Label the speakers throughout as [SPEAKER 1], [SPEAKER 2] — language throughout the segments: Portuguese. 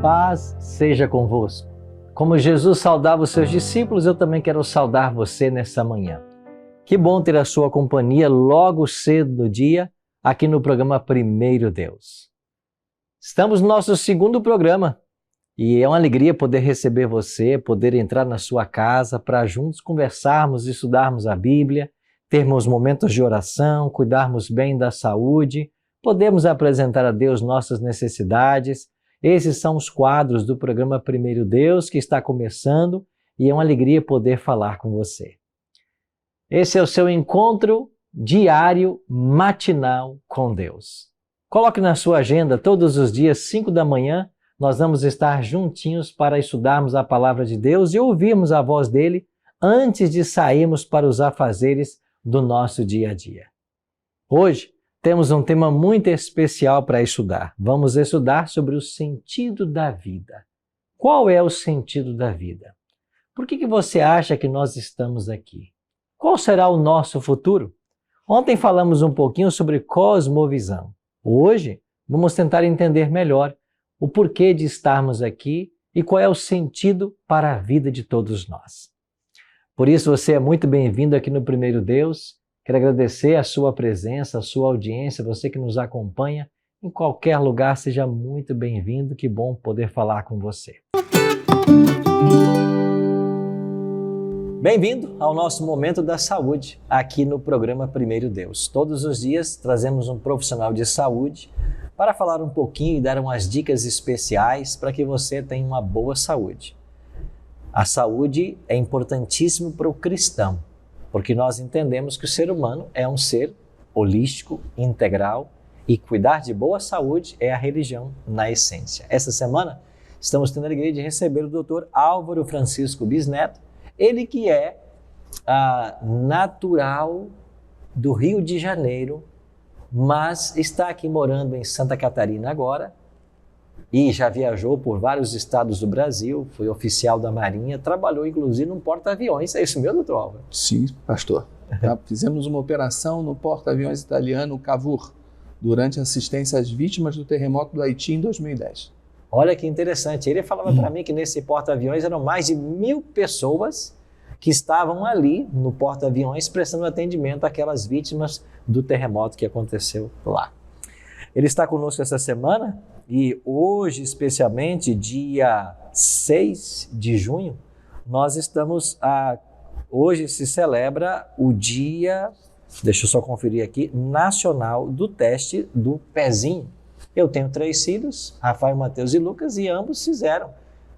[SPEAKER 1] Paz seja convosco. Como Jesus saudava os seus discípulos, eu também quero saudar você nessa manhã. Que bom ter a sua companhia logo cedo no dia, aqui no programa Primeiro Deus. Estamos no nosso segundo programa e é uma alegria poder receber você, poder entrar na sua casa para juntos conversarmos, estudarmos a Bíblia, termos momentos de oração, cuidarmos bem da saúde, podemos apresentar a Deus nossas necessidades. Esses são os quadros do programa Primeiro Deus, que está começando, e é uma alegria poder falar com você. Esse é o seu encontro diário, matinal com Deus. Coloque na sua agenda, todos os dias, 5 da manhã, nós vamos estar juntinhos para estudarmos a palavra de Deus e ouvirmos a voz dele antes de sairmos para os afazeres do nosso dia a dia. Hoje, temos um tema muito especial para estudar. Vamos estudar sobre o sentido da vida. Qual é o sentido da vida? Por que você acha que nós estamos aqui? Qual será o nosso futuro? Ontem falamos um pouquinho sobre cosmovisão. Hoje, vamos tentar entender melhor o porquê de estarmos aqui e qual é o sentido para a vida de todos nós. Por isso, você é muito bem-vindo aqui no Primeiro Deus. Quero agradecer a sua presença, a sua audiência, você que nos acompanha em qualquer lugar, seja muito bem-vindo, que bom poder falar com você. Bem-vindo ao nosso Momento da Saúde, aqui no programa Primeiro Deus. Todos os dias trazemos um profissional de saúde para falar um pouquinho e dar umas dicas especiais para que você tenha uma boa saúde. A saúde é importantíssima para o cristão, porque nós entendemos que o ser humano é um ser holístico, integral, e cuidar de boa saúde é a religião na essência. Essa semana estamos tendo a alegria de receber o Dr. Álvaro Francisco Bisneto, ele que é natural do Rio de Janeiro, mas está aqui morando em Santa Catarina agora, e já viajou por vários estados do Brasil, foi oficial da Marinha, trabalhou inclusive num porta-aviões. É isso mesmo, doutor Álvaro?
[SPEAKER 2] Sim, pastor. Fizemos uma operação no porta-aviões italiano Cavour, durante assistência às vítimas do terremoto do Haiti em 2010.
[SPEAKER 1] Olha que interessante. Ele falava para mim que nesse porta-aviões eram mais de 1.000 pessoas que estavam ali no porta-aviões prestando atendimento àquelas vítimas do terremoto que aconteceu lá. Ele está conosco essa semana e hoje, especialmente, dia 6 de junho, nós estamos hoje se celebra o dia, deixa eu só conferir aqui, nacional do teste do pezinho. Eu tenho 3 filhos, Rafael, Mateus e Lucas, e ambos fizeram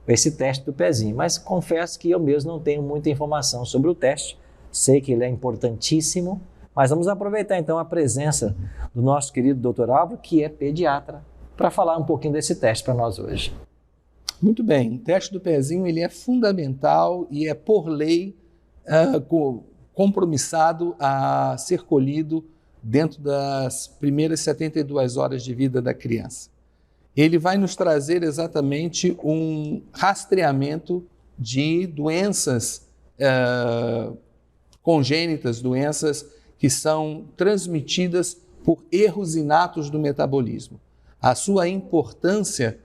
[SPEAKER 1] esse teste do pezinho. Mas confesso que eu mesmo não tenho muita informação sobre o teste. Sei que ele é importantíssimo, mas vamos aproveitar então a presença do nosso querido Dr. Álvaro, que é pediatra, para falar um pouquinho desse teste para nós hoje.
[SPEAKER 2] Muito bem, o teste do pezinho ele é fundamental e é por lei compromissado a ser colhido dentro das primeiras 72 horas de vida da criança. Ele vai nos trazer exatamente um rastreamento de doenças congênitas, doenças que são transmitidas por erros inatos do metabolismo. A sua importância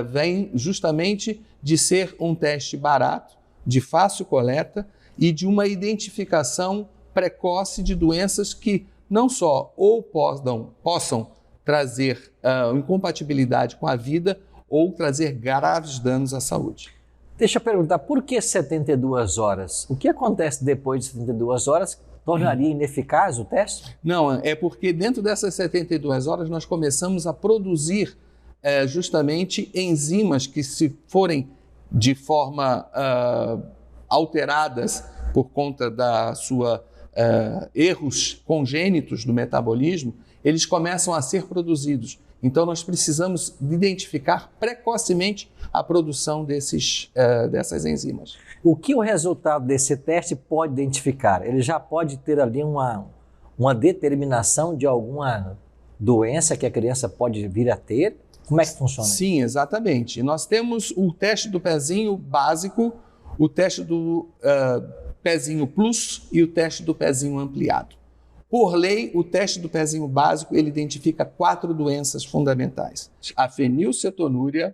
[SPEAKER 2] vem justamente de ser um teste barato, de fácil coleta e de uma identificação precoce de doenças que não só ou possam trazer incompatibilidade com a vida ou trazer graves danos à saúde.
[SPEAKER 1] Deixa eu perguntar, por que 72 horas? O que acontece depois de 72 horas? Tornaria ineficaz o teste?
[SPEAKER 2] Não, é porque dentro dessas 72 horas nós começamos a produzir justamente enzimas que, se forem de forma alteradas por conta da sua erros congênitos do metabolismo, eles começam a ser produzidos. Então nós precisamos identificar precocemente a produção dessas enzimas.
[SPEAKER 1] O que o resultado desse teste pode identificar? Ele já pode ter ali uma determinação de alguma doença que a criança pode vir a ter? Como é que funciona?
[SPEAKER 2] Sim, exatamente. Nós temos o teste do pezinho básico, o teste do pezinho plus e o teste do pezinho ampliado. Por lei, o teste do pezinho básico ele identifica 4 doenças fundamentais: a fenilcetonúria,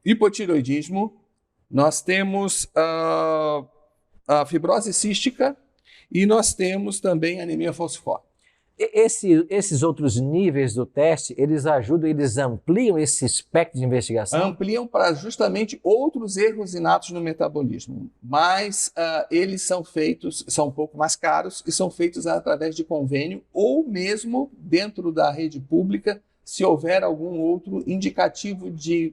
[SPEAKER 2] hipotireoidismo, nós temos a fibrose cística e nós temos também anemia falciforme.
[SPEAKER 1] Esses outros níveis do teste, eles ajudam, eles ampliam esse espectro de investigação?
[SPEAKER 2] Ampliam para justamente outros erros inatos no metabolismo, mas eles são um pouco mais caros e são feitos através de convênio ou mesmo dentro da rede pública, se houver algum outro indicativo de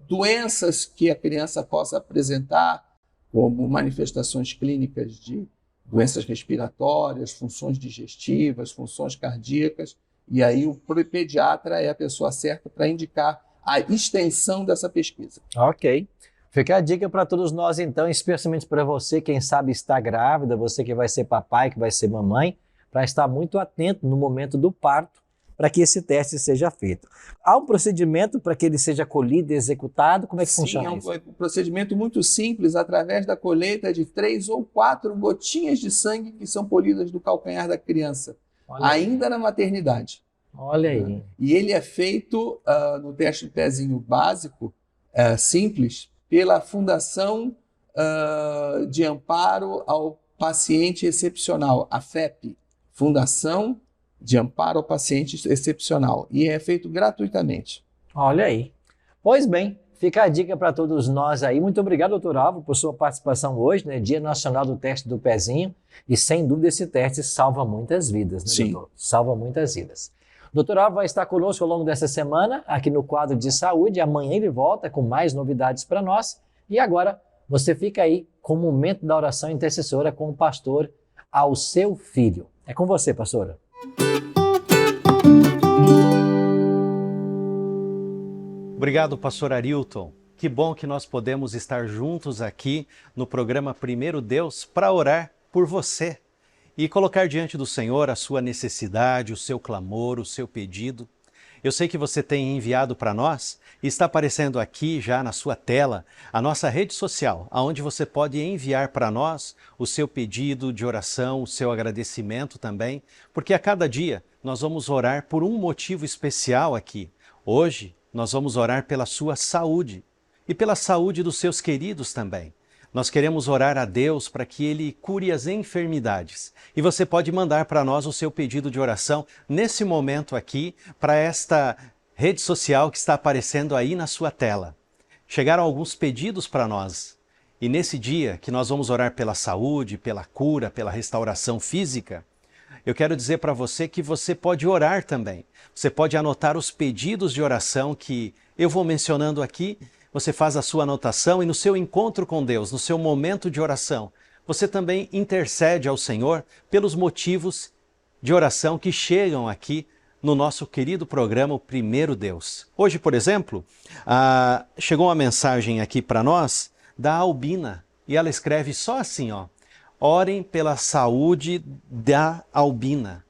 [SPEAKER 2] doenças que a criança possa apresentar, como manifestações clínicas de doenças respiratórias, funções digestivas, funções cardíacas, e aí o pediatra é a pessoa certa para indicar a extensão dessa pesquisa.
[SPEAKER 1] Ok. Fica a dica para todos nós, então, especialmente para você, quem sabe está grávida, você que vai ser papai, que vai ser mamãe, para estar muito atento no momento do parto, para que esse teste seja feito. Há um procedimento para que ele seja colhido e executado? Como é que funciona isso?
[SPEAKER 2] Sim, é um procedimento muito simples, através da colheita de 3 ou 4 gotinhas de sangue que são colhidas do calcanhar da criança, ainda na maternidade.
[SPEAKER 1] Olha aí.
[SPEAKER 2] E ele é feito no teste do pezinho básico, simples, pela Fundação de Amparo ao Paciente Excepcional, a FEP, Fundação de Amparo ao Paciente Excepcional, e é feito gratuitamente.
[SPEAKER 1] Olha aí. Pois bem, fica a dica para todos nós aí. Muito obrigado, doutor Álvaro, por sua participação hoje, né? Dia Nacional do Teste do Pezinho, e sem dúvida esse teste salva muitas vidas, né,
[SPEAKER 2] Sim.
[SPEAKER 1] doutor? Salva muitas vidas. O doutor Álvaro vai estar conosco ao longo dessa semana, aqui no quadro de saúde. Amanhã ele volta com mais novidades para nós. E agora, você fica aí com o momento da oração intercessora com o pastor ao seu filho. É com você, pastora.
[SPEAKER 3] Obrigado, pastor Arilton. Que bom que nós podemos estar juntos aqui no programa Primeiro Deus para orar por você e colocar diante do Senhor a sua necessidade, o seu clamor, o seu pedido. Eu sei que você tem enviado para nós e está aparecendo aqui já na sua tela a nossa rede social, onde você pode enviar para nós o seu pedido de oração, o seu agradecimento também, porque a cada dia nós vamos orar por um motivo especial aqui. Hoje nós vamos orar pela sua saúde e pela saúde dos seus queridos também. Nós queremos orar a Deus para que Ele cure as enfermidades. E você pode mandar para nós o seu pedido de oração nesse momento aqui, para esta rede social que está aparecendo aí na sua tela. Chegaram alguns pedidos para nós. E nesse dia que nós vamos orar pela saúde, pela cura, pela restauração física, eu quero dizer para você que você pode orar também. Você pode anotar os pedidos de oração que eu vou mencionando aqui. Você faz a sua anotação e no seu encontro com Deus, no seu momento de oração, você também intercede ao Senhor pelos motivos de oração que chegam aqui no nosso querido programa O Primeiro Deus. Hoje, por exemplo, chegou uma mensagem aqui para nós da Albina e ela escreve só assim, ó: orem pela saúde da Albina.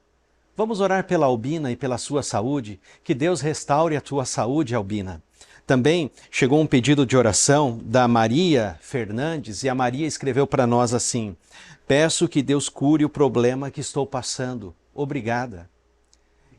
[SPEAKER 3] Vamos orar pela Albina e pela sua saúde, que Deus restaure a tua saúde, Albina. Também chegou um pedido de oração da Maria Fernandes e a Maria escreveu para nós assim: peço que Deus cure o problema que estou passando. Obrigada.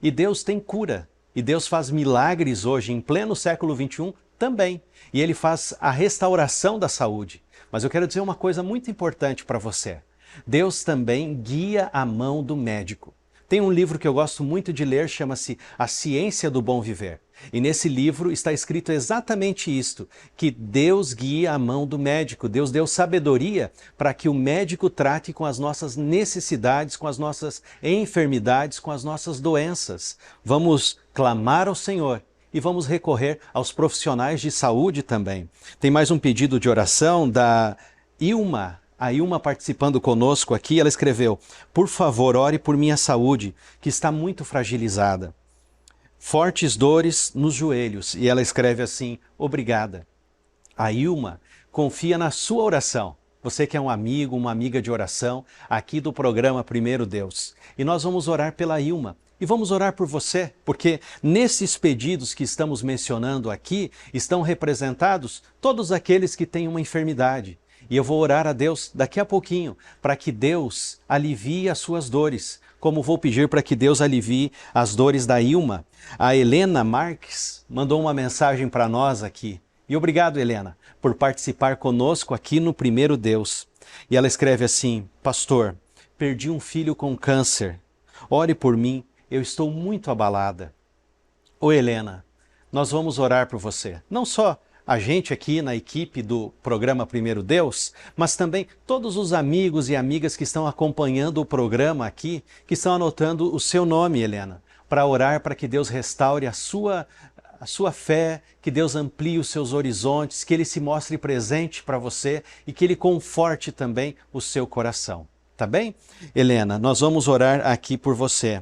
[SPEAKER 3] E Deus tem cura. E Deus faz milagres hoje, em pleno século XXI, também. E Ele faz a restauração da saúde. Mas eu quero dizer uma coisa muito importante para você. Deus também guia a mão do médico. Tem um livro que eu gosto muito de ler, chama-se A Ciência do Bom Viver. E nesse livro está escrito exatamente isto, que Deus guia a mão do médico. Deus deu sabedoria para que o médico trate com as nossas necessidades, com as nossas enfermidades, com as nossas doenças. Vamos clamar ao Senhor e vamos recorrer aos profissionais de saúde também. Tem mais um pedido de oração da Ilma. A Ilma participando conosco aqui, ela escreveu: por favor, ore por minha saúde, que está muito fragilizada. Fortes dores nos joelhos. E ela escreve assim: obrigada. A Ilma confia na sua oração. Você que é um amigo, uma amiga de oração, aqui do programa Primeiro Deus. E nós vamos orar pela Ilma. E vamos orar por você, porque nesses pedidos que estamos mencionando aqui, estão representados todos aqueles que têm uma enfermidade. E eu vou orar a Deus daqui a pouquinho, para que Deus alivie as suas dores, como vou pedir para que Deus alivie as dores da Ilma. A Helena Marques mandou uma mensagem para nós aqui. E obrigado, Helena, por participar conosco aqui no Primeiro Deus. E ela escreve assim: Pastor, perdi um filho com câncer. Ore por mim, eu estou muito abalada. Ô Helena, nós vamos orar por você. Não só a gente aqui na equipe do programa Primeiro Deus, mas também todos os amigos e amigas que estão acompanhando o programa aqui, que estão anotando o seu nome, Helena, para orar para que Deus restaure a sua fé, que Deus amplie os seus horizontes, que Ele se mostre presente para você e que Ele conforte também o seu coração. Tá bem? Helena, nós vamos orar aqui por você.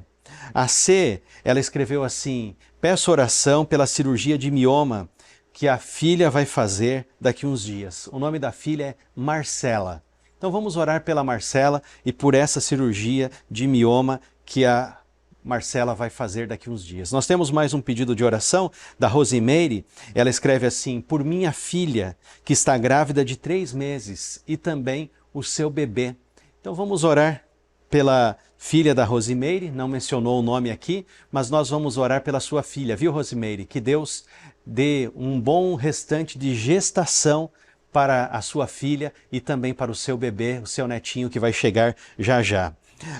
[SPEAKER 3] A C, ela escreveu assim: peço oração pela cirurgia de mioma que a filha vai fazer daqui uns dias. O nome da filha é Marcela. Então vamos orar pela Marcela e por essa cirurgia de mioma que a Marcela vai fazer daqui uns dias. Nós temos mais um pedido de oração da Rosimeire. Ela escreve assim: por minha filha que está grávida de 3 meses e também o seu bebê. Então vamos orar pela filha da Rosimeire, não mencionou o nome aqui, mas nós vamos orar pela sua filha, viu, Rosimeire? Que Deus dê um bom restante de gestação para a sua filha e também para o seu bebê, o seu netinho que vai chegar já já.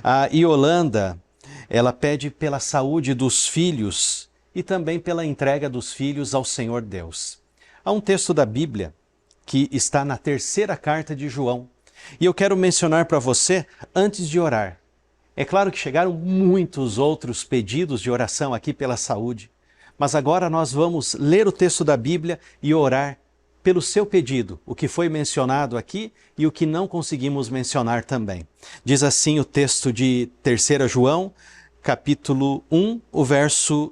[SPEAKER 3] A Yolanda, ela pede pela saúde dos filhos e também pela entrega dos filhos ao Senhor Deus. Há um texto da Bíblia que está na 3ª carta de João e eu quero mencionar para você antes de orar. É claro que chegaram muitos outros pedidos de oração aqui pela saúde, mas agora nós vamos ler o texto da Bíblia e orar pelo seu pedido, o que foi mencionado aqui e o que não conseguimos mencionar também. Diz assim o texto de 3 João, capítulo 1, o verso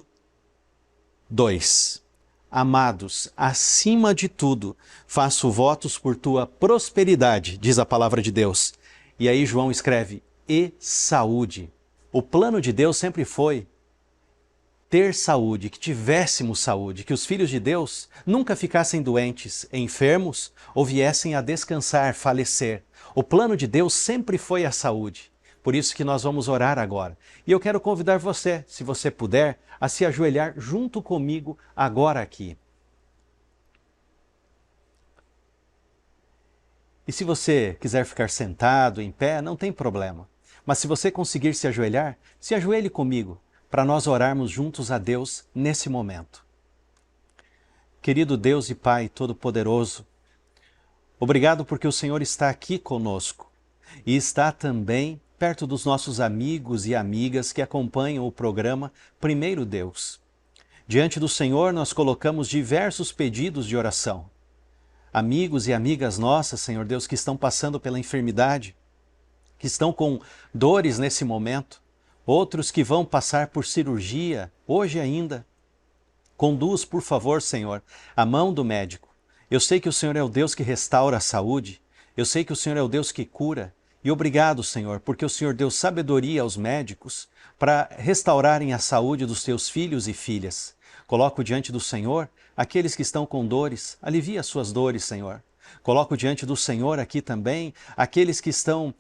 [SPEAKER 3] 2. Amados, acima de tudo, faço votos por tua prosperidade, diz a palavra de Deus. E aí João escreve, e saúde. O plano de Deus sempre foi ter saúde, que tivéssemos saúde, que os filhos de Deus nunca ficassem doentes, enfermos ou viessem a descansar, falecer. O plano de Deus sempre foi a saúde. Por isso que nós vamos orar agora. E eu quero convidar você, se você puder, a se ajoelhar junto comigo agora aqui. E se você quiser ficar sentado, em pé, não tem problema. Mas se você conseguir se ajoelhar, se ajoelhe comigo, para nós orarmos juntos a Deus nesse momento. Querido Deus e Pai Todo-Poderoso, obrigado porque o Senhor está aqui conosco e está também perto dos nossos amigos e amigas que acompanham o programa Primeiro Deus. Diante do Senhor nós colocamos diversos pedidos de oração. Amigos e amigas nossas, Senhor Deus, que estão passando pela enfermidade, que estão com dores nesse momento, outros que vão passar por cirurgia hoje ainda. Conduz, por favor, Senhor, a mão do médico. Eu sei que o Senhor é o Deus que restaura a saúde, eu sei que o Senhor é o Deus que cura, e obrigado, Senhor, porque o Senhor deu sabedoria aos médicos para restaurarem a saúde dos teus filhos e filhas. Coloco diante do Senhor aqueles que estão com dores, alivia as suas dores, Senhor. Coloco diante do Senhor aqui também aqueles que estão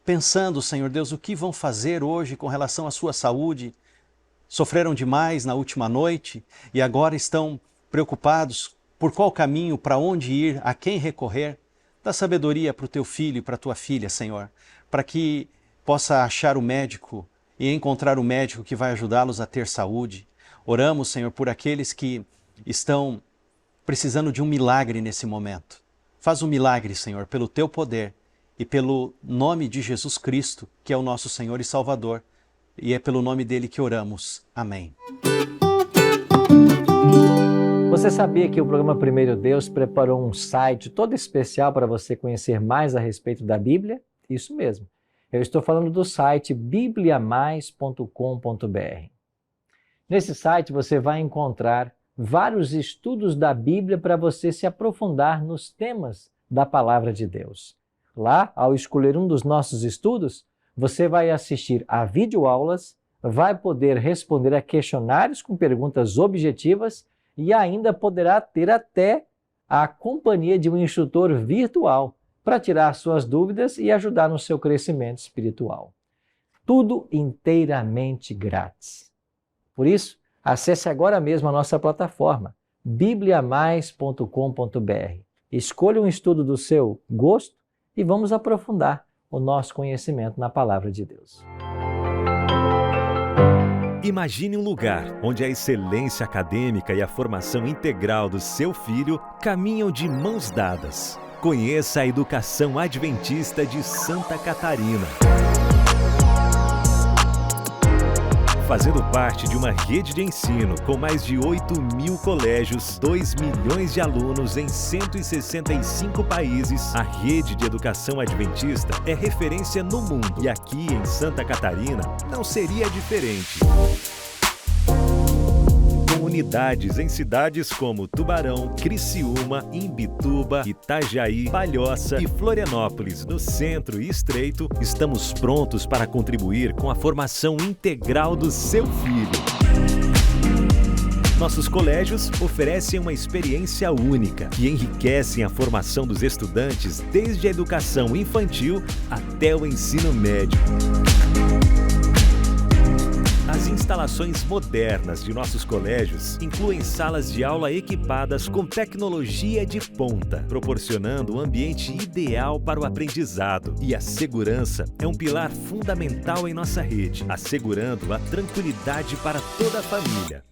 [SPEAKER 3] pensando, Senhor Deus, o que vão fazer hoje com relação à sua saúde. Sofreram demais na última noite e agora estão preocupados por qual caminho, para onde ir, a quem recorrer. Dá sabedoria para o teu filho e para a tua filha, Senhor, para que possa achar o médico e encontrar o médico que vai ajudá-los a ter saúde. Oramos, Senhor, por aqueles que estão precisando de um milagre nesse momento. Faz um milagre, Senhor, pelo teu poder e pelo nome de Jesus Cristo, que é o nosso Senhor e Salvador. E é pelo nome dele que oramos. Amém.
[SPEAKER 1] Você sabia que o programa Primeiro Deus preparou um site todo especial para você conhecer mais a respeito da Bíblia? Isso mesmo. Eu estou falando do site bibliamais.com.br. Nesse site você vai encontrar vários estudos da Bíblia para você se aprofundar nos temas da Palavra de Deus. Lá, ao escolher um dos nossos estudos, você vai assistir a videoaulas, vai poder responder a questionários com perguntas objetivas e ainda poderá ter até a companhia de um instrutor virtual para tirar suas dúvidas e ajudar no seu crescimento espiritual. tudo inteiramente grátis. Por isso, acesse agora mesmo a nossa plataforma, bibliamais.com.br. Escolha um estudo do seu gosto e vamos aprofundar o nosso conhecimento na Palavra de Deus.
[SPEAKER 4] Imagine um lugar onde a excelência acadêmica e a formação integral do seu filho caminham de mãos dadas. Conheça a Educação Adventista de Santa Catarina. Fazendo parte de uma rede de ensino com mais de 8.000 colégios, 2 milhões de alunos em 165 países, a rede de educação adventista é referência no mundo. E aqui em Santa Catarina não seria diferente. Com unidades em cidades como Tubarão, Criciúma, Imbituba, Itajaí, Palhoça e Florianópolis, no Centro e Estreito, estamos prontos para contribuir com a formação integral do seu filho. Nossos colégios oferecem uma experiência única que enriquecem a formação dos estudantes desde a educação infantil até o ensino médio. As instalações modernas de nossos colégios incluem salas de aula equipadas com tecnologia de ponta, proporcionando um ambiente ideal para o aprendizado. E a segurança é um pilar fundamental em nossa rede, assegurando a tranquilidade para toda a família.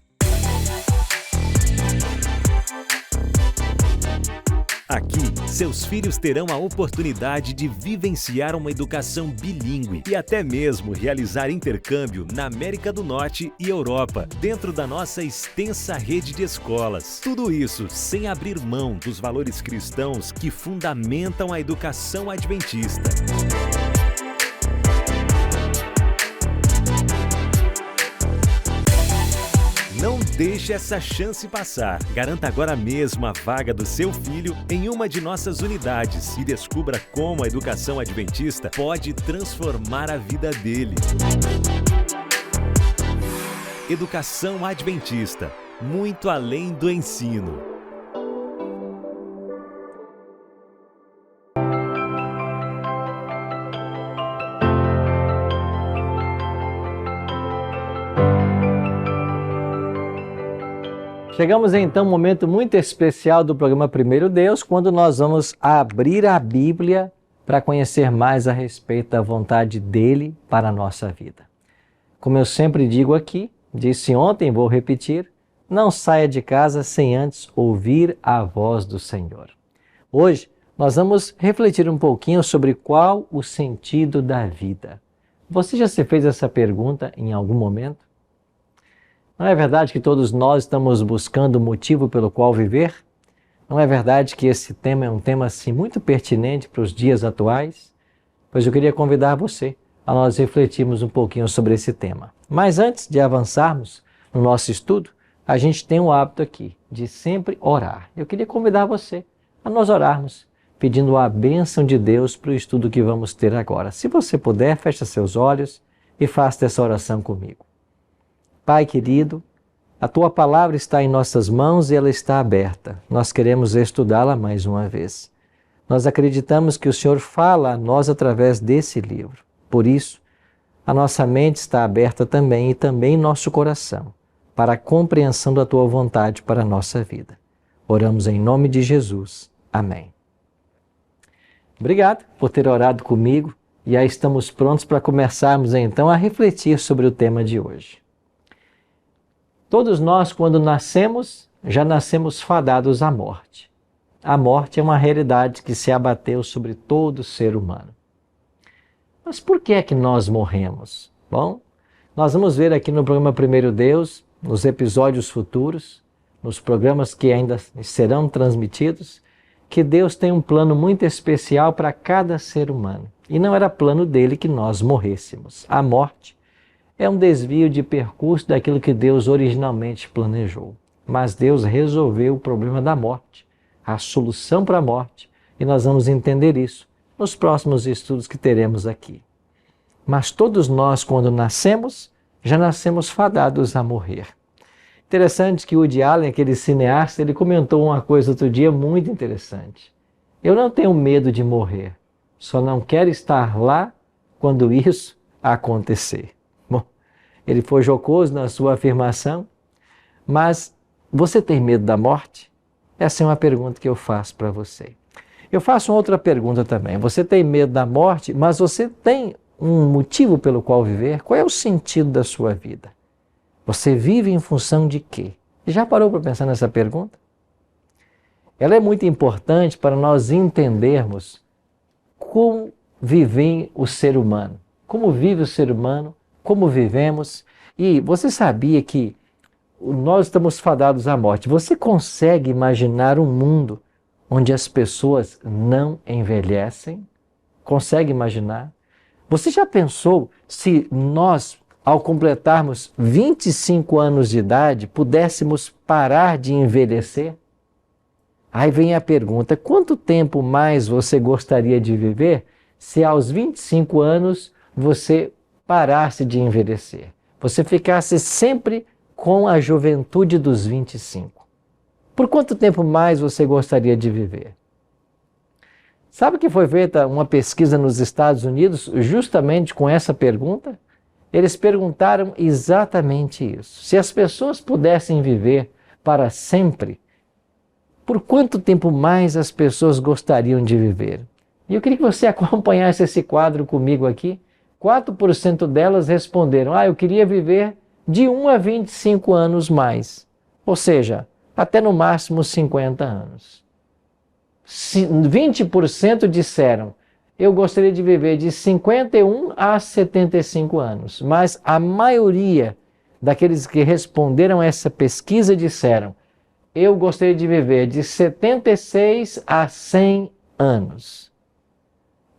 [SPEAKER 4] Aqui, seus filhos terão a oportunidade de vivenciar uma educação bilíngue e até mesmo realizar intercâmbio na América do Norte e Europa, dentro da nossa extensa rede de escolas. Tudo isso sem abrir mão dos valores cristãos que fundamentam a educação adventista. Não deixe essa chance passar. Garanta agora mesmo a vaga do seu filho em uma de nossas unidades e descubra como a educação adventista pode transformar a vida dele. Educação Adventista, muito além do ensino.
[SPEAKER 1] Chegamos então a um momento muito especial do programa Primeiro Deus, quando nós vamos abrir a Bíblia para conhecer mais a respeito da vontade dele para a nossa vida. Como eu sempre digo aqui, disse ontem, vou repetir, não saia de casa sem antes ouvir a voz do Senhor. Hoje nós vamos refletir um pouquinho sobre qual o sentido da vida. Você já se fez essa pergunta em algum momento? Não é verdade que todos nós estamos buscando o motivo pelo qual viver? Não é verdade que esse tema é um tema assim muito pertinente para os dias atuais? Pois eu queria convidar você a nós refletirmos um pouquinho sobre esse tema. Mas antes de avançarmos no nosso estudo, a gente tem o hábito aqui de sempre orar. Eu queria convidar você a nós orarmos, pedindo a bênção de Deus para o estudo que vamos ter agora. Se você puder, feche seus olhos e faça essa oração comigo. Pai querido, a Tua palavra está em nossas mãos e ela está aberta. Nós queremos estudá-la mais uma vez. Nós acreditamos que o Senhor fala a nós através desse livro. Por isso, a nossa mente está aberta também e também nosso coração para a compreensão da Tua vontade para a nossa vida. Oramos em nome de Jesus. Amém. Obrigado por ter orado comigo e aí estamos prontos para começarmos então a refletir sobre o tema de hoje. Todos nós, quando nascemos, já nascemos fadados à morte. A morte é uma realidade que se abateu sobre todo ser humano. Mas por que é que nós morremos? Bom, nós vamos ver aqui no programa Primeiro Deus, nos episódios futuros, nos programas que ainda serão transmitidos, que Deus tem um plano muito especial para cada ser humano. E não era plano dele que nós morrêssemos. A morte é um desvio de percurso daquilo que Deus originalmente planejou. Mas Deus resolveu o problema da morte, a solução para a morte, e nós vamos entender isso nos próximos estudos que teremos aqui. Mas todos nós, quando nascemos, já nascemos fadados a morrer. Interessante que o Woody Allen, aquele cineasta, ele comentou uma coisa outro dia muito interessante. Eu não tenho medo de morrer, só não quero estar lá quando isso acontecer. Bom, ele foi jocoso na sua afirmação, mas você tem medo da morte? Essa é uma pergunta que eu faço para você. Eu faço outra pergunta também. Você tem medo da morte, mas você tem um motivo pelo qual viver? Qual é o sentido da sua vida? Você vive em função de quê? Já parou para pensar nessa pergunta? Ela é muito importante para nós entendermos como vive o ser humano. Como vive o ser humano, como vivemos. E você sabia que nós estamos fadados à morte. Você consegue imaginar um mundo onde as pessoas não envelhecem? Consegue imaginar? Você já pensou se nós, ao completarmos 25 anos de idade, pudéssemos parar de envelhecer? Aí vem a pergunta, quanto tempo mais você gostaria de viver se aos 25 anos você parasse de envelhecer? Você ficasse sempre com a juventude dos 25. Por quanto tempo mais você gostaria de viver? Sabe que foi feita uma pesquisa nos Estados Unidos justamente com essa pergunta? Eles perguntaram exatamente isso. Se as pessoas pudessem viver para sempre, por quanto tempo mais as pessoas gostariam de viver? E eu queria que você acompanhasse esse quadro comigo aqui. 4% delas responderam, eu queria viver de 1 a 25 anos mais. Ou seja, até no máximo 50 anos. 20% disseram, eu gostaria de viver de 51 a 75 anos. Mas a maioria daqueles que responderam essa pesquisa disseram, eu gostaria de viver de 76 a 100 anos.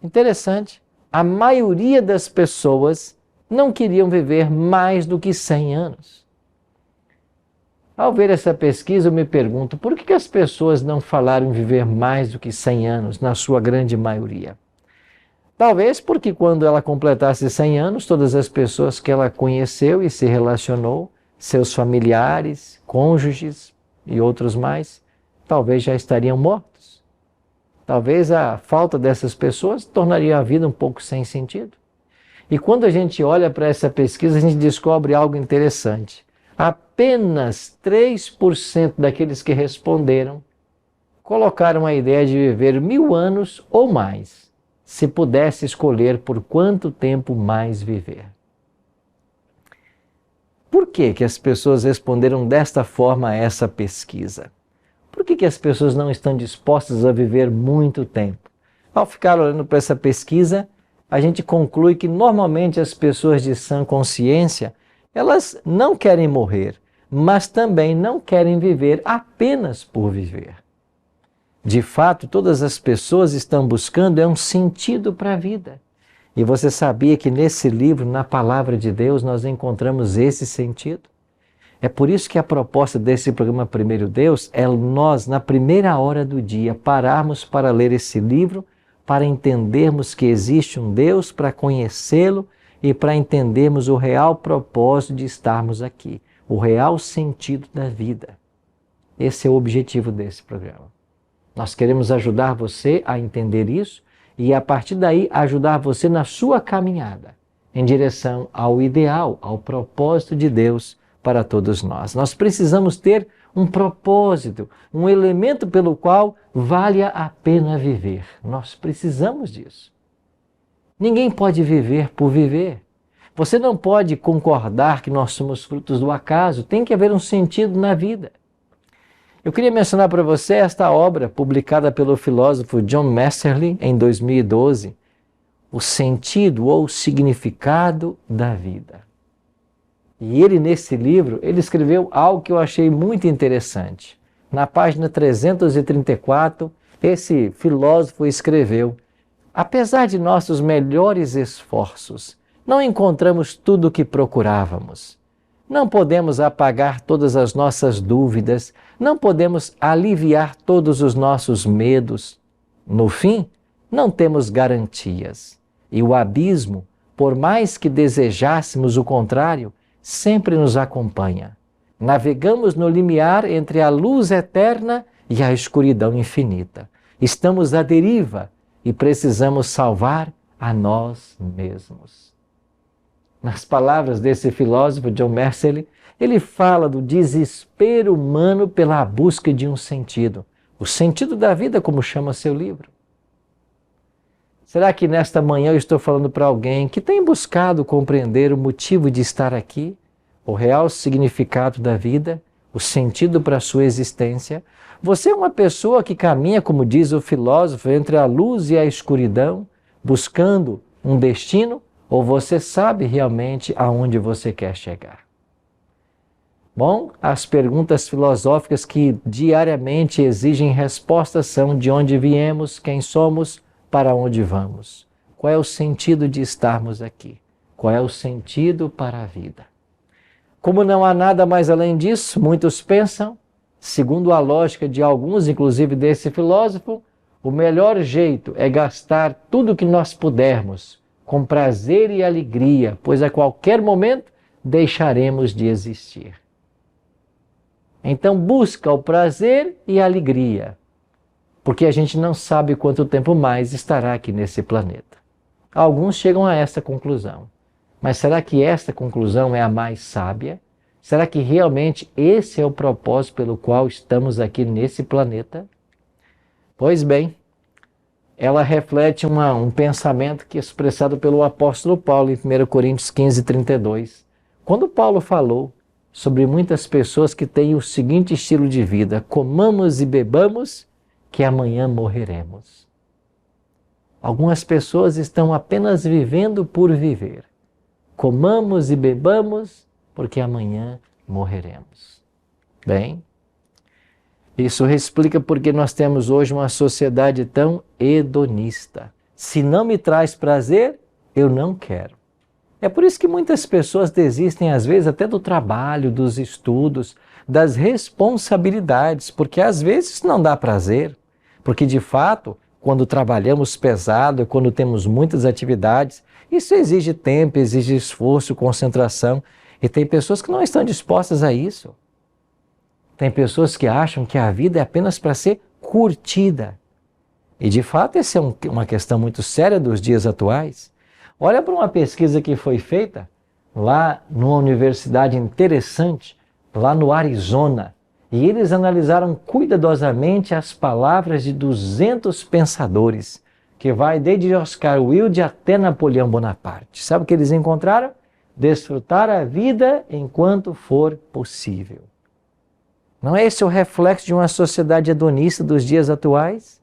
[SPEAKER 1] Interessante, a maioria das pessoas não queriam viver mais do que 100 anos. Ao ver essa pesquisa, eu me pergunto, por que as pessoas não falaram em viver mais do que 100 anos, na sua grande maioria? Talvez porque quando ela completasse 100 anos, todas as pessoas que ela conheceu e se relacionou, seus familiares, cônjuges e outros mais, talvez já estariam mortos. Talvez a falta dessas pessoas tornaria a vida um pouco sem sentido. E quando a gente olha para essa pesquisa, a gente descobre algo interessante. Apenas 3% daqueles que responderam colocaram a ideia de viver 1000 anos ou mais, se pudesse escolher por quanto tempo mais viver. Por que as pessoas responderam desta forma a essa pesquisa? Por que as pessoas não estão dispostas a viver muito tempo? Ao ficar olhando para essa pesquisa, a gente conclui que normalmente as pessoas de sã consciência, elas não querem morrer, mas também não querem viver apenas por viver. De fato, todas as pessoas estão buscando um sentido para a vida. E você sabia que nesse livro, na Palavra de Deus, nós encontramos esse sentido? É por isso que a proposta desse programa Primeiro Deus é nós, na primeira hora do dia, pararmos para ler esse livro, para entendermos que existe um Deus, para conhecê-lo e para entendermos o real propósito de estarmos aqui, o real sentido da vida. Esse é o objetivo desse programa. Nós queremos ajudar você a entender isso e, a partir daí, ajudar você na sua caminhada em direção ao ideal, ao propósito de Deus para todos nós. Nós precisamos ter um propósito, um elemento pelo qual vale a pena viver. Nós precisamos disso. Ninguém pode viver por viver. Você não pode concordar que nós somos frutos do acaso. Tem que haver um sentido na vida. Eu queria mencionar para você esta obra publicada pelo filósofo John Messerly em 2012, O Sentido ou Significado da Vida. E ele, nesse livro, ele escreveu algo que eu achei muito interessante. Na página 334, esse filósofo escreveu: apesar de nossos melhores esforços, não encontramos tudo o que procurávamos. Não podemos apagar todas as nossas dúvidas, não podemos aliviar todos os nossos medos. No fim, não temos garantias. E o abismo, por mais que desejássemos o contrário, sempre nos acompanha. Navegamos no limiar entre a luz eterna e a escuridão infinita. Estamos à deriva e precisamos salvar a nós mesmos. Nas palavras desse filósofo, John Mercer, ele fala do desespero humano pela busca de um sentido. O sentido da vida, como chama seu livro. Será que nesta manhã eu estou falando para alguém que tem buscado compreender o motivo de estar aqui, o real significado da vida, o sentido para a sua existência? Você é uma pessoa que caminha, como diz o filósofo, entre a luz e a escuridão, buscando um destino, ou você sabe realmente aonde você quer chegar? Bom, as perguntas filosóficas que diariamente exigem respostas são: de onde viemos, quem somos, para onde vamos? Qual é o sentido de estarmos aqui? Qual é o sentido para a vida? Como não há nada mais além disso, muitos pensam, segundo a lógica de alguns, inclusive desse filósofo, o melhor jeito é gastar tudo o que nós pudermos com prazer e alegria, pois a qualquer momento deixaremos de existir. Então busca o prazer e a alegria, porque a gente não sabe quanto tempo mais estará aqui nesse planeta. Alguns chegam a essa conclusão. Mas será que esta conclusão é a mais sábia? Será que realmente esse é o propósito pelo qual estamos aqui nesse planeta? Pois bem, ela reflete um pensamento que é expressado pelo apóstolo Paulo em 1 Coríntios 15, 32. Quando Paulo falou sobre muitas pessoas que têm o seguinte estilo de vida: comamos e bebamos, que amanhã morreremos. Algumas pessoas estão apenas vivendo por viver. Comamos e bebamos, porque amanhã morreremos. Bem, isso explica porque nós temos hoje uma sociedade tão hedonista. Se não me traz prazer, eu não quero. É por isso que muitas pessoas desistem, às vezes, até do trabalho, dos estudos, das responsabilidades, porque às vezes não dá prazer. Porque, de fato, quando trabalhamos pesado, quando temos muitas atividades, isso exige tempo, exige esforço, concentração. E tem pessoas que não estão dispostas a isso. Tem pessoas que acham que a vida é apenas para ser curtida. E, de fato, essa é uma questão muito séria dos dias atuais. Olha para uma pesquisa que foi feita lá numa universidade interessante, lá no Arizona. E eles analisaram cuidadosamente as palavras de 200 pensadores, que vai desde Oscar Wilde até Napoleão Bonaparte. Sabe o que eles encontraram? Desfrutar a vida enquanto for possível. Não é esse o reflexo de uma sociedade hedonista dos dias atuais?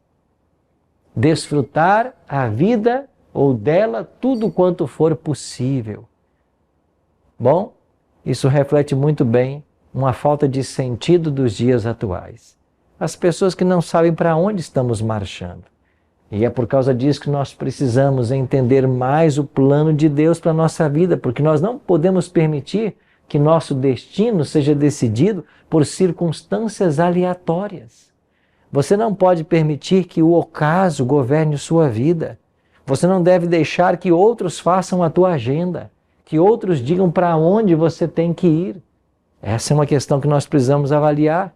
[SPEAKER 1] Desfrutar a vida ou dela tudo quanto for possível. Bom, isso reflete muito bem uma falta de sentido dos dias atuais. As pessoas que não sabem para onde estamos marchando. E é por causa disso que nós precisamos entender mais o plano de Deus para a nossa vida, porque nós não podemos permitir que nosso destino seja decidido por circunstâncias aleatórias. Você não pode permitir que o ocaso governe sua vida. Você não deve deixar que outros façam a tua agenda, que outros digam para onde você tem que ir. Essa é uma questão que nós precisamos avaliar.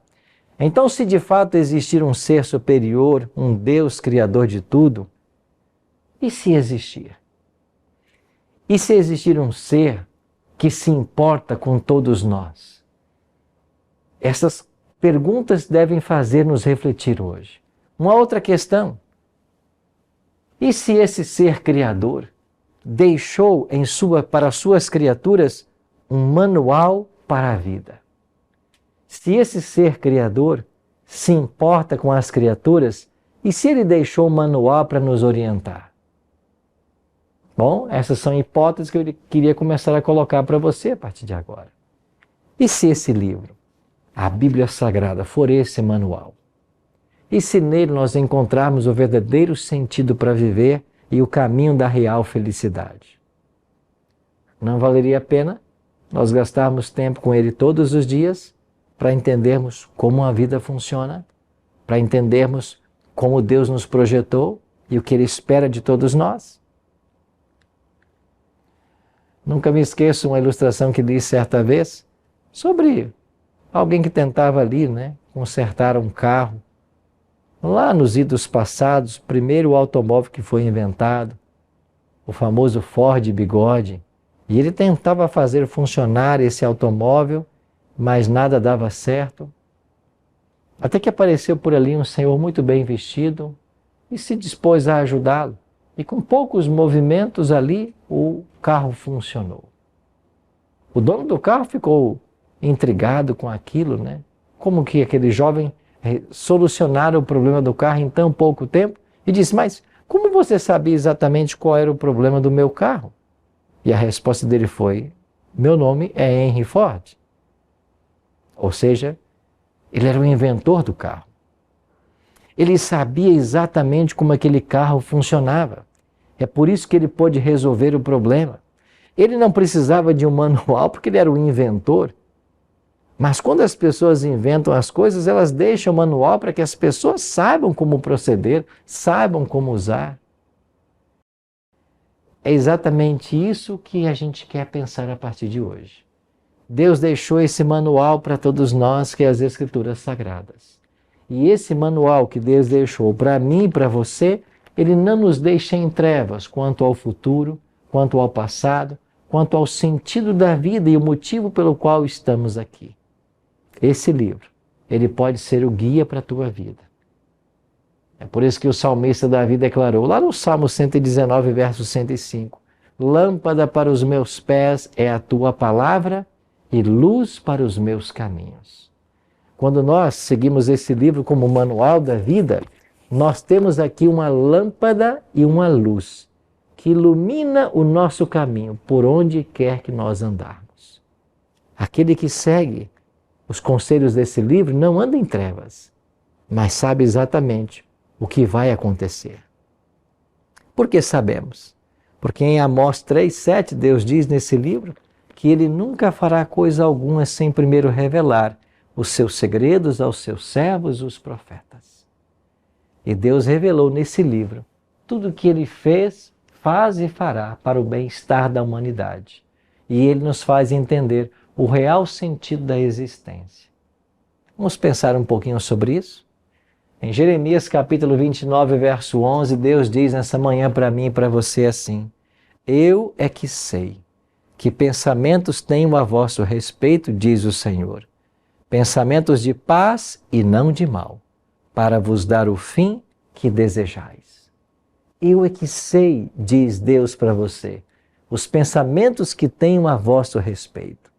[SPEAKER 1] Então, se de fato existir um ser superior, um Deus criador de tudo, e se existir? E se existir um ser que se importa com todos nós? Essas perguntas devem fazer-nos refletir hoje. Uma outra questão: e se esse ser criador deixou para suas criaturas um manual para a vida? Se esse ser criador se importa com as criaturas, e se ele deixou um manual para nos orientar? Bom, essas são hipóteses que eu queria começar a colocar para você a partir de agora. E se esse livro, a Bíblia Sagrada, for esse manual? E se nele nós encontrarmos o verdadeiro sentido para viver e o caminho da real felicidade? Não valeria a pena nós gastarmos tempo com ele todos os dias para entendermos como a vida funciona, para entendermos como Deus nos projetou e o que Ele espera de todos nós? Nunca me esqueço uma ilustração que li certa vez sobre alguém que tentava ali, consertar um carro. Lá nos idos passados, primeiro automóvel que foi inventado, o famoso Ford Bigode. E ele tentava fazer funcionar esse automóvel, mas nada dava certo. Até que apareceu por ali um senhor muito bem vestido e se dispôs a ajudá-lo. E com poucos movimentos ali, o carro funcionou. O dono do carro ficou intrigado com aquilo, né? Como que aquele jovem solucionara o problema do carro em tão pouco tempo? E disse, mas como você sabia exatamente qual era o problema do meu carro? E a resposta dele foi, meu nome é Henry Ford. Ou seja, ele era o inventor do carro. Ele sabia exatamente como aquele carro funcionava. É por isso que ele pôde resolver o problema. Ele não precisava de um manual porque ele era o inventor. Mas quando as pessoas inventam as coisas, elas deixam o manual para que as pessoas saibam como proceder, saibam como usar. É exatamente isso que a gente quer pensar a partir de hoje. Deus deixou esse manual para todos nós, que é as Escrituras Sagradas. E esse manual que Deus deixou para mim e para você, ele não nos deixa em trevas quanto ao futuro, quanto ao passado, quanto ao sentido da vida e o motivo pelo qual estamos aqui. Esse livro, ele pode ser o guia para a tua vida. É por isso que o salmista Davi declarou, lá no Salmo 119, verso 105, lâmpada para os meus pés é a tua palavra e luz para os meus caminhos. Quando nós seguimos esse livro como manual da vida, nós temos aqui uma lâmpada e uma luz que ilumina o nosso caminho por onde quer que nós andarmos. Aquele que segue os conselhos desse livro não anda em trevas, mas sabe exatamente o que vai acontecer. Por que sabemos? Porque em Amós 3,7 Deus diz nesse livro que Ele nunca fará coisa alguma sem primeiro revelar os seus segredos aos seus servos, os profetas. E Deus revelou nesse livro tudo o que Ele fez, faz e fará para o bem-estar da humanidade. E Ele nos faz entender o real sentido da existência. Vamos pensar um pouquinho sobre isso? Em Jeremias capítulo 29, verso 11, Deus diz nessa manhã para mim e para você assim, eu é que sei que pensamentos tenho a vosso respeito, diz o Senhor, pensamentos de paz e não de mal, para vos dar o fim que desejais. Eu é que sei, diz Deus para você, os pensamentos que tenho a vosso respeito.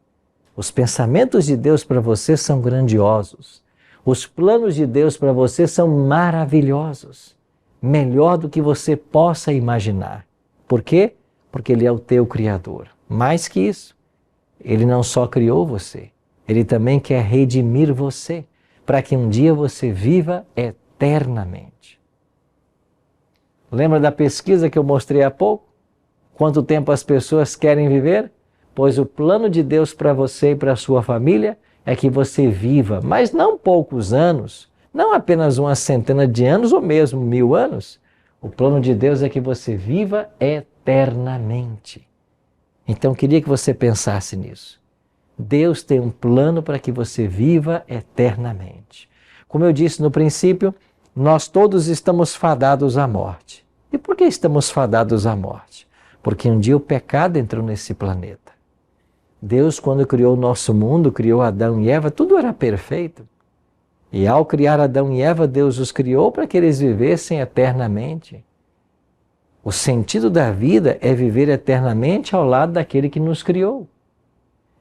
[SPEAKER 1] Os pensamentos de Deus para você são grandiosos. Os planos de Deus para você são maravilhosos, melhor do que você possa imaginar. Por quê? Porque Ele é o teu Criador. Mais que isso, Ele não só criou você, Ele também quer redimir você, para que um dia você viva eternamente. Lembra da pesquisa que eu mostrei há pouco? Quanto tempo as pessoas querem viver? Pois o plano de Deus para você e para a sua família é que você viva, mas não poucos anos, não apenas uma centena de anos ou mesmo 1000 anos. O plano de Deus é que você viva eternamente. Então, queria que você pensasse nisso. Deus tem um plano para que você viva eternamente. Como eu disse no princípio, nós todos estamos fadados à morte. E por que estamos fadados à morte? Porque um dia o pecado entrou nesse planeta. Deus, quando criou o nosso mundo, criou Adão e Eva, tudo era perfeito. E ao criar Adão e Eva, Deus os criou para que eles vivessem eternamente. O sentido da vida é viver eternamente ao lado daquele que nos criou.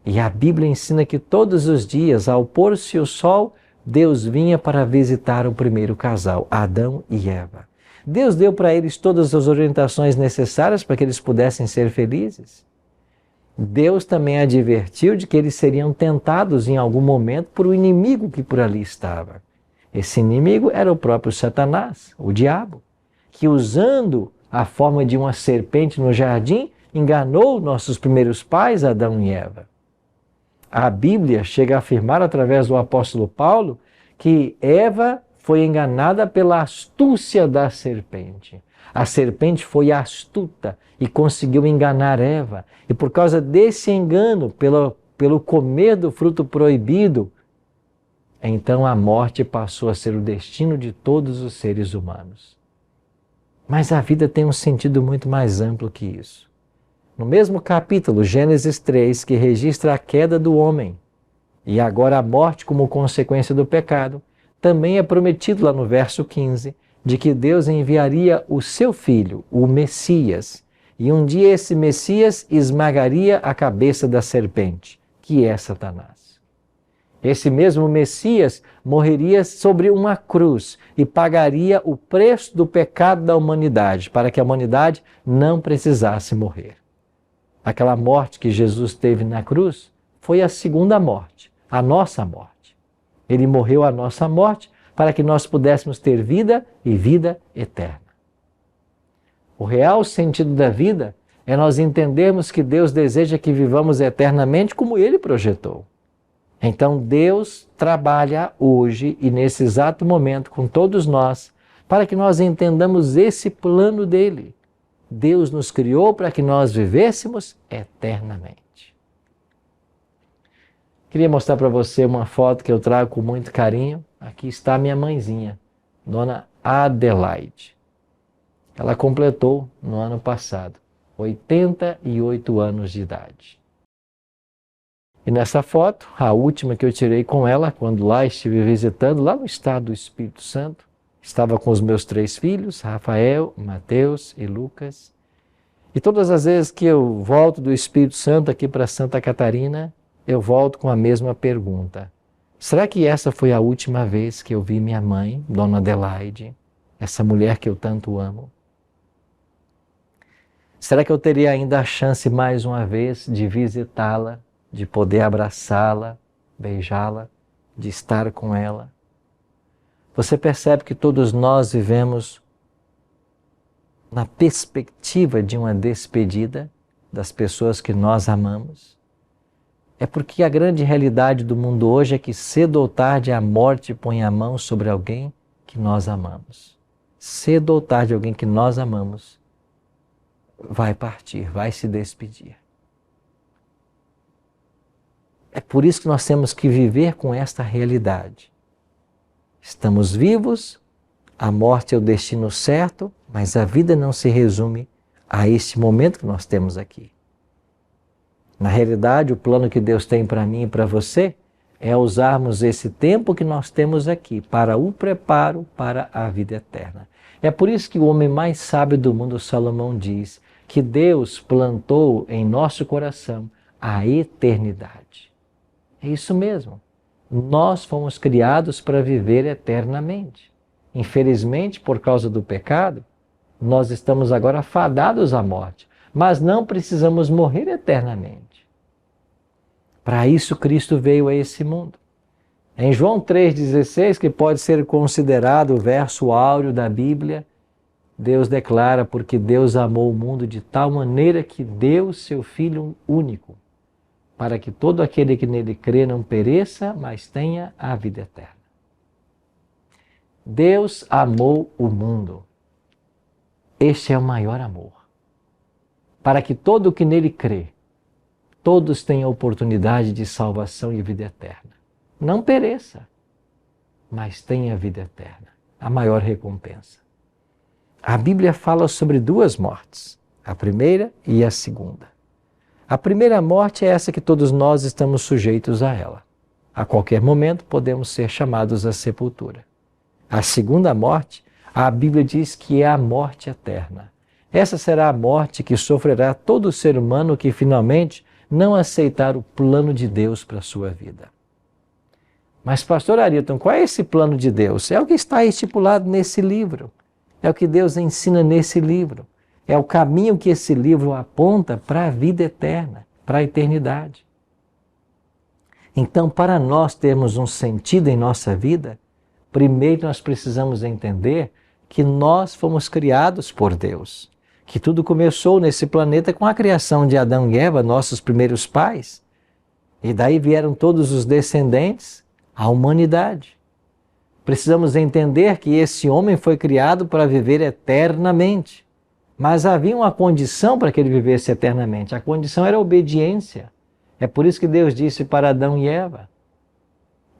[SPEAKER 1] E a Bíblia ensina que todos os dias, ao pôr-se o sol, Deus vinha para visitar o primeiro casal, Adão e Eva. Deus deu para eles todas as orientações necessárias para que eles pudessem ser felizes. Deus também advertiu de que eles seriam tentados em algum momento por um inimigo que por ali estava. Esse inimigo era o próprio Satanás, o diabo, que usando a forma de uma serpente no jardim, enganou nossos primeiros pais, Adão e Eva. A Bíblia chega a afirmar através do apóstolo Paulo que Eva foi enganada pela astúcia da serpente. A serpente foi astuta e conseguiu enganar Eva. E por causa desse engano, pelo comer do fruto proibido, então a morte passou a ser o destino de todos os seres humanos. Mas a vida tem um sentido muito mais amplo que isso. no mesmo capítulo, Gênesis 3, que registra a queda do homem e agora a morte como consequência do pecado, também é prometido lá no verso 15 de que Deus enviaria o seu filho, o Messias, e um dia esse Messias esmagaria a cabeça da serpente, que é Satanás. Esse mesmo Messias morreria sobre uma cruz e pagaria o preço do pecado da humanidade, para que a humanidade não precisasse morrer. Aquela morte que Jesus teve na cruz foi a segunda morte, a nossa morte. Ele morreu a nossa morte para que nós pudéssemos ter vida e vida eterna. O real sentido da vida é nós entendermos que Deus deseja que vivamos eternamente como Ele projetou. Então Deus trabalha hoje e nesse exato momento com todos nós para que nós entendamos esse plano dele. Deus nos criou para que nós vivêssemos eternamente. Queria mostrar para você uma foto que eu trago com muito carinho. Aqui está minha mãezinha, Dona Adelaide. Ela completou no ano passado 88 anos de idade. E nessa foto, a última que eu tirei com ela, quando lá estive visitando, lá no estado do Espírito Santo, estava com os meus 3 filhos, Rafael, Mateus e Lucas. E todas as vezes que eu volto do Espírito Santo aqui para Santa Catarina, eu volto com a mesma pergunta. Será que essa foi a última vez que eu vi minha mãe, Dona Adelaide, essa mulher que eu tanto amo? Será que eu teria ainda a chance mais uma vez de visitá-la, de poder abraçá-la, beijá-la, de estar com ela? Você percebe que todos nós vivemos na perspectiva de uma despedida das pessoas que nós amamos? É porque a grande realidade do mundo hoje é que cedo ou tarde a morte põe a mão sobre alguém que nós amamos. Cedo ou tarde alguém que nós amamos vai partir, vai se despedir. É por isso que nós temos que viver com esta realidade. Estamos vivos, a morte é o destino certo, mas a vida não se resume a este momento que nós temos aqui. Na realidade, o plano que Deus tem para mim e para você é usarmos esse tempo que nós temos aqui para o preparo para a vida eterna. É por isso que o homem mais sábio do mundo, Salomão, diz que Deus plantou em nosso coração a eternidade. É isso mesmo. Nós fomos criados para viver eternamente. Infelizmente, por causa do pecado, nós estamos agora fadados à morte, mas não precisamos morrer eternamente. Para isso Cristo veio a esse mundo. Em João 3,16, que pode ser considerado o verso áureo da Bíblia, Deus declara: porque Deus amou o mundo de tal maneira que deu seu Filho único, para que todo aquele que nele crê não pereça, mas tenha a vida eterna. Deus amou o mundo. Este é o maior amor. Para que todo o que nele crê, todos tenham oportunidade de salvação e vida eterna. Não pereça, mas tenha vida eterna, a maior recompensa. A Bíblia fala sobre 2 mortes, a primeira e a segunda. A primeira morte é essa que todos nós estamos sujeitos a ela. A qualquer momento podemos ser chamados à sepultura. A segunda morte, a Bíblia diz que é a morte eterna. Essa será a morte que sofrerá todo ser humano que finalmente não aceitar o plano de Deus para a sua vida. Mas, pastor Arilton, qual é esse plano de Deus? É o que está estipulado nesse livro. É o que Deus ensina nesse livro. É o caminho que esse livro aponta para a vida eterna, para a eternidade. Então, para nós termos um sentido em nossa vida, primeiro nós precisamos entender que nós fomos criados por Deus. Que tudo começou nesse planeta com a criação de Adão e Eva, nossos primeiros pais. E daí vieram todos os descendentes, a humanidade. Precisamos entender que esse homem foi criado para viver eternamente. Mas havia uma condição para que ele vivesse eternamente. A condição era a obediência. É por isso que Deus disse para Adão e Eva: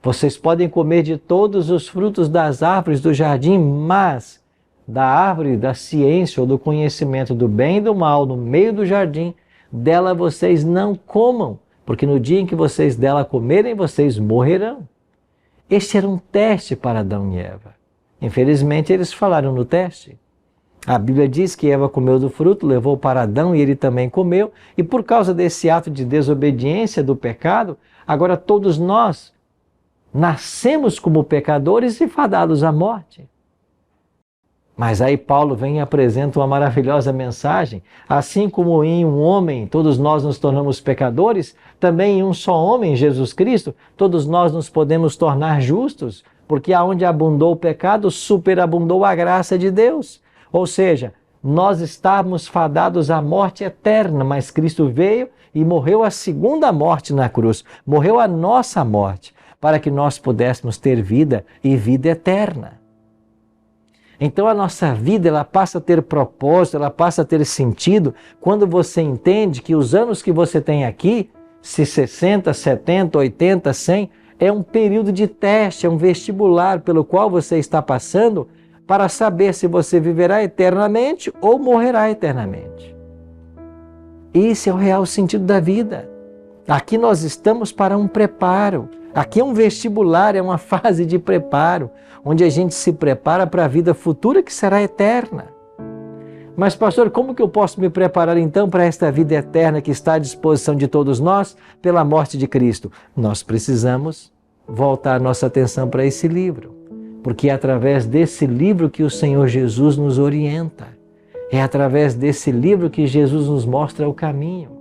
[SPEAKER 1] vocês podem comer de todos os frutos das árvores do jardim, mas da árvore da ciência ou do conhecimento do bem e do mal no meio do jardim, dela vocês não comam, porque no dia em que vocês dela comerem, vocês morrerão. Este era um teste para Adão e Eva. Infelizmente, eles falaram no teste. A Bíblia diz que Eva comeu do fruto, levou para Adão e ele também comeu. E por causa desse ato de desobediência do pecado, agora todos nós nascemos como pecadores e fadados à morte. Mas aí Paulo vem e apresenta uma maravilhosa mensagem. Assim como em um homem todos nós nos tornamos pecadores, também em um só homem, Jesus Cristo, todos nós nos podemos tornar justos, porque aonde abundou o pecado, superabundou a graça de Deus. Ou seja, nós estávamos fadados à morte eterna, mas Cristo veio e morreu a segunda morte na cruz, morreu a nossa morte, para que nós pudéssemos ter vida e vida eterna. Então a nossa vida ela passa a ter propósito, ela passa a ter sentido quando você entende que os anos que você tem aqui, se 60, 70, 80, 100, é um período de teste, é um vestibular pelo qual você está passando para saber se você viverá eternamente ou morrerá eternamente. Esse é o real sentido da vida. Aqui nós estamos para um preparo. Aqui é um vestibular, é uma fase de preparo, onde a gente se prepara para a vida futura que será eterna. Mas, pastor, como que eu posso me preparar então para esta vida eterna que está à disposição de todos nós pela morte de Cristo? Nós precisamos voltar nossa atenção para esse livro, porque é através desse livro que o Senhor Jesus nos orienta. É através desse livro que Jesus nos mostra o caminho.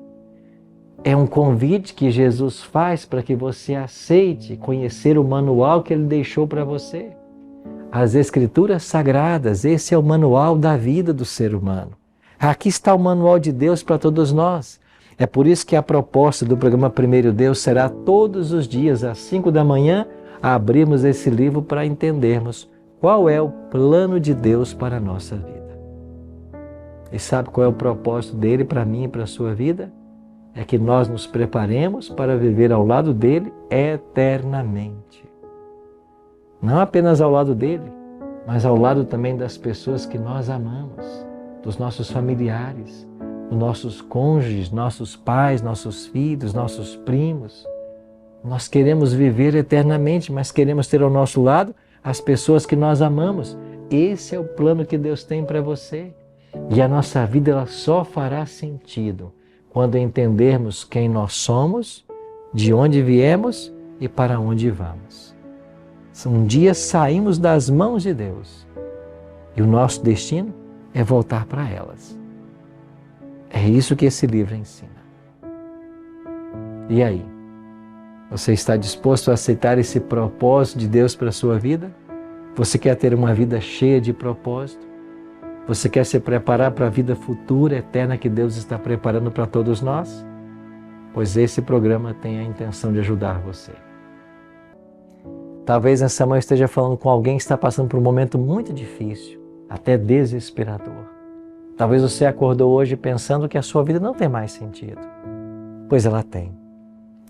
[SPEAKER 1] É um convite que Jesus faz para que você aceite conhecer o manual que Ele deixou para você. As Escrituras Sagradas, esse é o manual da vida do ser humano. Aqui está o manual de Deus para todos nós. É por isso que a proposta do programa Primeiro Deus será todos os dias, às 5 da manhã, abrirmos esse livro para entendermos qual é o plano de Deus para a nossa vida. E sabe qual é o propósito dele para mim e para a sua vida? É que nós nos preparemos para viver ao lado dele eternamente. Não apenas ao lado dele, mas ao lado também das pessoas que nós amamos, dos nossos familiares, dos nossos cônjuges, nossos pais, nossos filhos, nossos primos. Nós queremos viver eternamente, mas queremos ter ao nosso lado as pessoas que nós amamos. Esse é o plano que Deus tem para você. E a nossa vida ela só fará sentido quando entendermos quem nós somos, de onde viemos e para onde vamos. Um dia saímos das mãos de Deus e o nosso destino é voltar para elas. É isso que esse livro ensina. E aí? Você está disposto a aceitar esse propósito de Deus para a sua vida? Você quer ter uma vida cheia de propósito? Você quer se preparar para a vida futura, eterna que Deus está preparando para todos nós? Pois esse programa tem a intenção de ajudar você. Talvez nessa manhã eu esteja falando com alguém que está passando por um momento muito difícil, até desesperador. Talvez você acordou hoje pensando que a sua vida não tem mais sentido. Pois ela tem.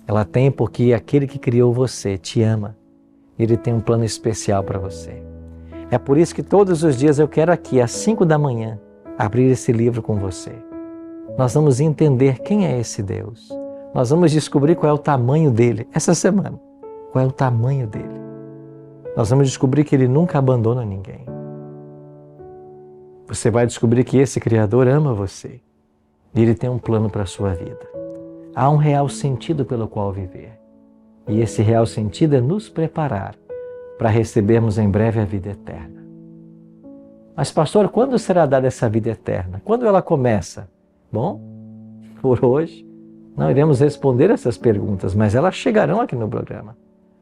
[SPEAKER 1] Ela tem porque aquele que criou você te ama. Ele tem um plano especial para você. É por isso que todos os dias eu quero aqui, às 5 da manhã, abrir esse livro com você. Nós vamos entender quem é esse Deus. Nós vamos descobrir qual é o tamanho dele essa semana. Qual é o tamanho dele? Nós vamos descobrir que ele nunca abandona ninguém. Você vai descobrir que esse Criador ama você. E ele tem um plano para a sua vida. Há um real sentido pelo qual viver. E esse real sentido é nos preparar para recebermos em breve a vida eterna. Mas pastor, quando será dada essa vida eterna? Quando ela começa? Bom, por hoje não iremos responder essas perguntas, mas elas chegarão aqui no programa.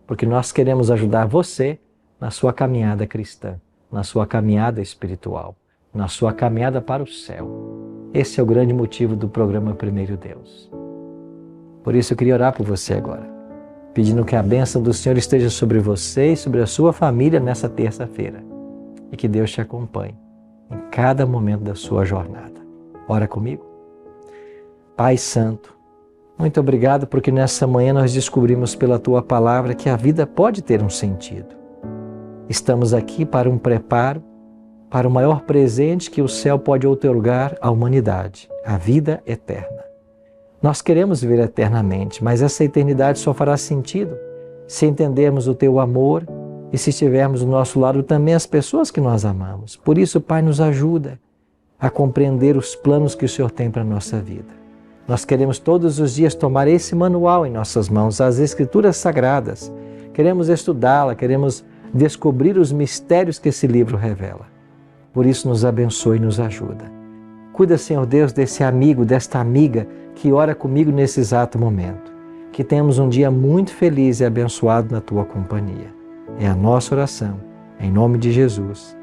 [SPEAKER 1] Porque nós queremos ajudar você na sua caminhada cristã, na sua caminhada espiritual, na sua caminhada para o céu. Esse é o grande motivo do programa Primeiro Deus. Por isso eu queria orar por você agora, pedindo que a bênção do Senhor esteja sobre você e sobre a sua família nessa terça-feira. E que Deus te acompanhe em cada momento da sua jornada. Ora comigo. Pai Santo, muito obrigado porque nessa manhã nós descobrimos pela Tua palavra que a vida pode ter um sentido. Estamos aqui para um preparo, para o maior presente que o céu pode outorgar à humanidade, a vida eterna. Nós queremos viver eternamente, mas essa eternidade só fará sentido se entendermos o Teu amor e se tivermos do nosso lado também as pessoas que nós amamos. Por isso, Pai, nos ajuda a compreender os planos que o Senhor tem para a nossa vida. Nós queremos todos os dias tomar esse manual em nossas mãos, as Escrituras Sagradas. Queremos estudá-la, queremos descobrir os mistérios que esse livro revela. Por isso, nos abençoe e nos ajuda. Cuida, Senhor Deus, desse amigo, desta amiga que ora comigo nesse exato momento. Que tenhamos um dia muito feliz e abençoado na Tua companhia. É a nossa oração, em nome de Jesus.